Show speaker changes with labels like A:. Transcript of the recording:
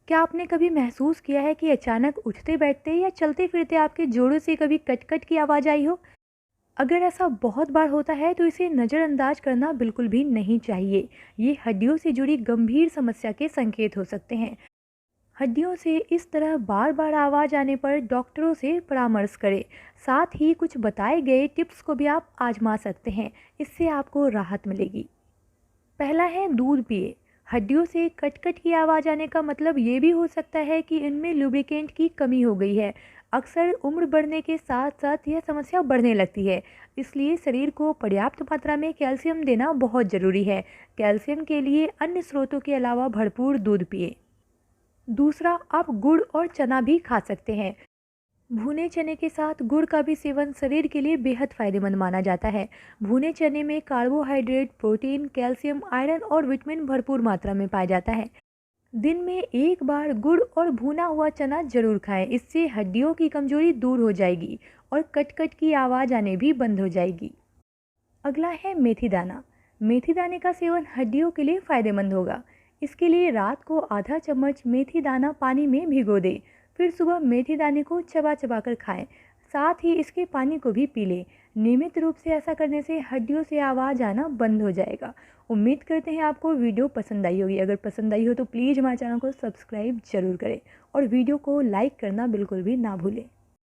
A: क्या आपने कभी महसूस किया है कि अचानक उठते बैठते या चलते फिरते आपके जोड़ों से कभी कट कट की आवाज़ आई हो? अगर ऐसा बहुत बार होता है तो इसे नज़रअंदाज करना बिल्कुल भी नहीं चाहिए। ये हड्डियों से जुड़ी गंभीर समस्या के संकेत हो सकते हैं। हड्डियों से इस तरह बार बार आवाज़ आने पर डॉक्टरों से परामर्श करें। साथ ही कुछ बताए गए टिप्स को भी आप आजमा सकते हैं। इससे आपको राहत मिलेगी। पहला है दूध पिए। हड्डियों से कट-कट की आवाज़ आने का मतलब ये भी हो सकता है कि इनमें लुब्रिकेंट की कमी हो गई है। अक्सर उम्र बढ़ने के साथ-साथ यह समस्या बढ़ने लगती है। इसलिए शरीर को पर्याप्त मात्रा में कैल्शियम देना बहुत ज़रूरी है। कैल्शियम के लिए अन्य स्रोतों के अलावा भरपूर दूध पिए। दूसरा, आप गुड़ और चना भी खा सकते हैं। भुने चने के साथ गुड़ का भी सेवन शरीर के लिए बेहद फायदेमंद माना जाता है। भुने चने में कार्बोहाइड्रेट, प्रोटीन, कैल्शियम, आयरन और विटामिन भरपूर मात्रा में पाया जाता है। दिन में एक बार गुड़ और भुना हुआ चना जरूर खाएं। इससे हड्डियों की कमजोरी दूर हो जाएगी और कट कट की आवाज़ आने भी बंद हो जाएगी। अगला है मेथी दाना। मेथी दाने का सेवन हड्डियों के लिए फायदेमंद होगा। इसके लिए रात को आधा चम्मच मेथी दाना पानी में भिगो दें। फिर सुबह मेथी दाने को चबा चबा कर खाएं। साथ ही इसके पानी को भी पी लें। नियमित रूप से ऐसा करने से हड्डियों से आवाज़ आना बंद हो जाएगा। उम्मीद करते हैं आपको वीडियो पसंद आई होगी। अगर पसंद आई हो तो प्लीज़ हमारे चैनल को सब्सक्राइब जरूर करें और वीडियो को लाइक करना बिल्कुल भी ना भूलें।